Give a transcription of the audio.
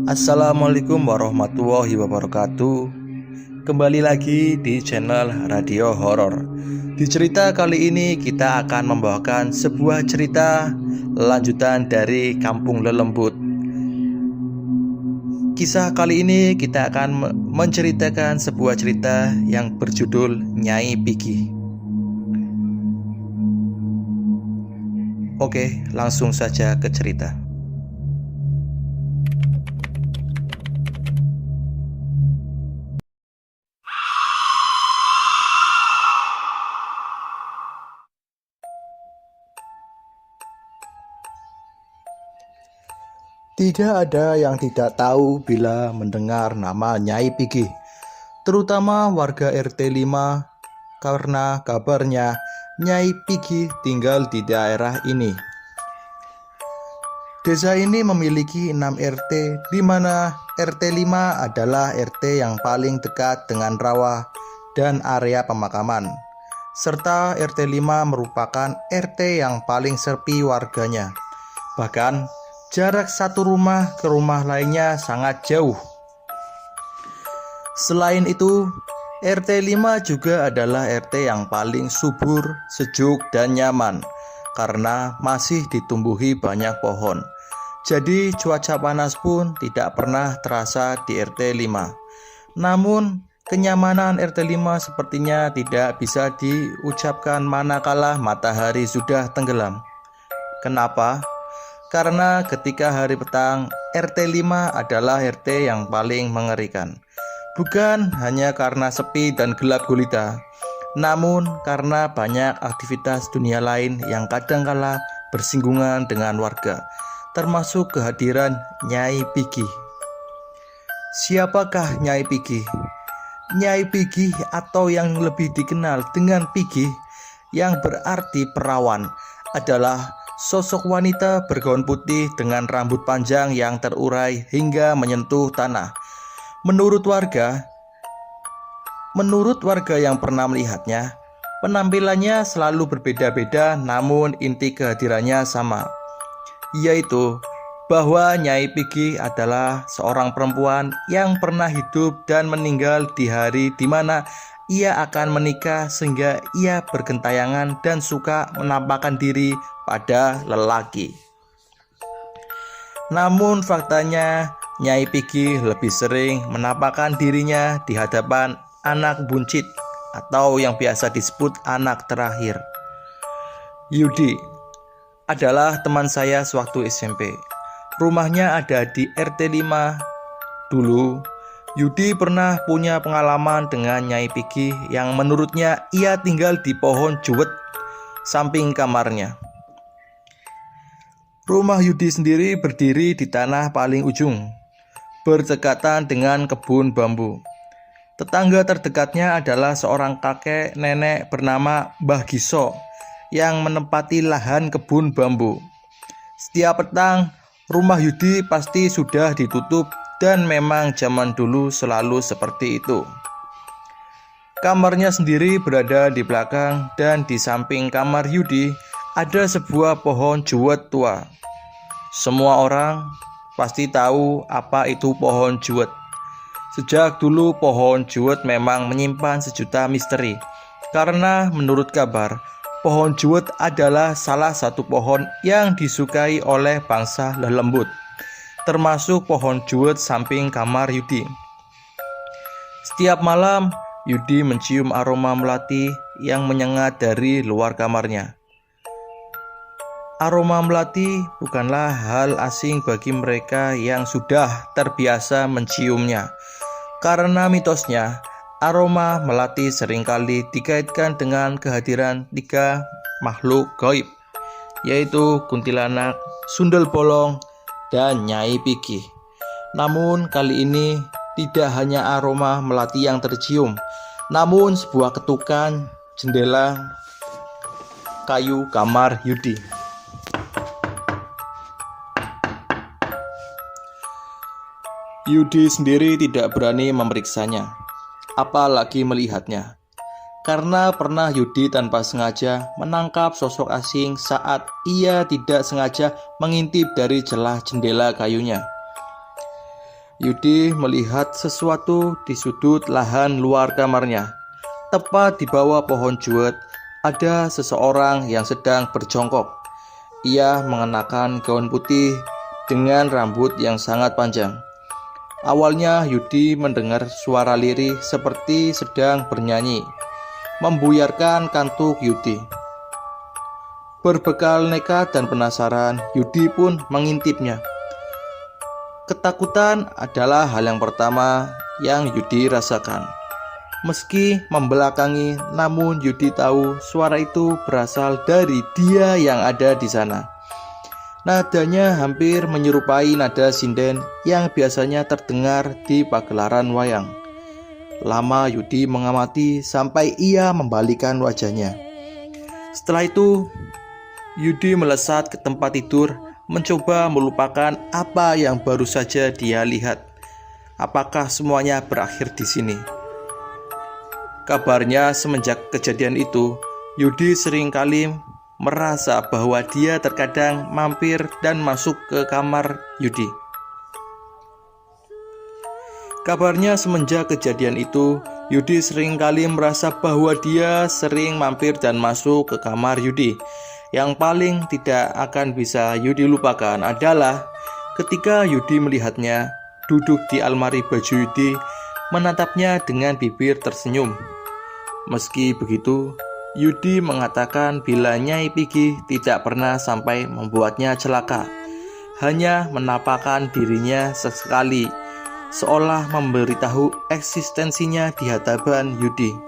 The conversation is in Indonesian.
Assalamualaikum warahmatullahi wabarakatuh. Kembali lagi di channel Radio Horor. Di cerita kali ini kita akan membawakan sebuah cerita lanjutan dari Kampung Lelembut. Kisah kali ini kita akan menceritakan sebuah cerita yang berjudul Nyai Pigi. Oke, langsung saja ke cerita. Tidak ada yang tidak tahu bila mendengar nama Nyai Pigi, terutama warga RT 5, karena kabarnya Nyai Pigi tinggal di daerah ini. Desa ini memiliki 6 RT, di mana RT 5 adalah RT yang paling dekat dengan rawa dan area pemakaman, serta RT 5 merupakan RT yang paling sepi warganya. Bahkan jarak satu rumah ke rumah lainnya sangat jauh. Selain itu, RT 5 juga adalah RT yang paling subur, sejuk, dan nyaman karena masih ditumbuhi banyak pohon. Jadi cuaca panas pun tidak pernah terasa di RT 5. Namun, kenyamanan RT 5 sepertinya tidak bisa diucapkan manakala matahari sudah tenggelam. Kenapa? Karena ketika hari petang, RT 5 adalah RT yang paling mengerikan. Bukan hanya karena sepi dan gelap gulita, namun karena banyak aktivitas dunia lain yang kadangkala bersinggungan dengan warga, termasuk kehadiran Nyai Pigi. Siapakah Nyai Pigi? Nyai Pigi atau yang lebih dikenal dengan Pigi, yang berarti perawan, adalah sosok wanita bergaun putih dengan rambut panjang yang terurai hingga menyentuh tanah. Menurut warga yang pernah melihatnya, penampilannya selalu berbeda-beda, namun inti kehadirannya sama, yaitu bahwa Nyai Pigi adalah seorang perempuan yang pernah hidup dan meninggal di hari di mana ia akan menikah, sehingga ia bergentayangan dan suka menampakkan diri pada lelaki. Namun faktanya Nyai Pigi lebih sering menampakkan dirinya di hadapan anak buncit atau yang biasa disebut anak terakhir. Yudi adalah teman saya sewaktu SMP. Rumahnya ada di RT 5. Dulu Yudi pernah punya pengalaman dengan Nyai Pigi yang menurutnya ia tinggal di pohon juwet samping kamarnya. Rumah Yudi sendiri berdiri di tanah paling ujung, berdekatan dengan kebun bambu. Tetangga terdekatnya adalah seorang kakek nenek bernama Mbah Giso yang menempati lahan kebun bambu. Setiap petang, rumah Yudi pasti sudah ditutup, dan memang zaman dulu selalu seperti itu. Kamarnya sendiri berada di belakang, dan di samping kamar Yudi ada sebuah pohon juwet tua. Semua orang pasti tahu apa itu pohon juwet. Sejak dulu pohon juwet memang menyimpan sejuta misteri, karena menurut kabar, pohon juwet adalah salah satu pohon yang disukai oleh bangsa Lelembut, termasuk pohon juwet samping kamar Yudi. Setiap malam, Yudi mencium aroma melati yang menyengat dari luar kamarnya. Aroma melati bukanlah hal asing bagi mereka yang sudah terbiasa menciumnya, karena mitosnya aroma melati seringkali dikaitkan dengan kehadiran 3 makhluk gaib, yaitu kuntilanak, sundel bolong, dan Nyai Pigi. Namun kali ini tidak hanya aroma melati yang tercium, namun sebuah ketukan jendela kayu kamar Yudi. Yudi sendiri tidak berani memeriksanya, apalagi melihatnya, karena pernah Yudi tanpa sengaja menangkap sosok asing saat ia tidak sengaja mengintip dari celah jendela kayunya. Yudi melihat sesuatu di sudut lahan luar kamarnya. Tepat di bawah pohon juwet, ada seseorang yang sedang berjongkok. Ia mengenakan gaun putih dengan rambut yang sangat panjang. Awalnya Yudi mendengar suara lirih seperti sedang bernyanyi, membuyarkan kantuk Yudi. Berbekal nekat dan penasaran, Yudi pun mengintipnya. Ketakutan adalah hal yang pertama yang Yudi rasakan. Meski membelakangi, namun Yudi tahu suara itu berasal dari dia yang ada di sana. Nadanya hampir menyerupai nada sinden yang biasanya terdengar di pagelaran wayang. Lama Yudi mengamati sampai ia membalikan wajahnya. Setelah itu, Yudi melesat ke tempat tidur, mencoba melupakan apa yang baru saja dia lihat. Apakah semuanya berakhir di sini? Kabarnya semenjak kejadian itu, Yudi seringkali merasa bahwa dia terkadang mampir dan masuk ke kamar Yudi. Kabarnya semenjak kejadian itu, Yudi seringkali merasa bahwa dia sering mampir dan masuk ke kamar Yudi. Yang paling tidak akan bisa Yudi lupakan adalah ketika Yudi melihatnya duduk di almari baju Yudi, menatapnya dengan bibir tersenyum. Meski begitu, Yudi mengatakan bila Nyai Pigi tidak pernah sampai membuatnya celaka, hanya menampakkan dirinya sesekali, seolah memberitahu eksistensinya di hadapan Yudi.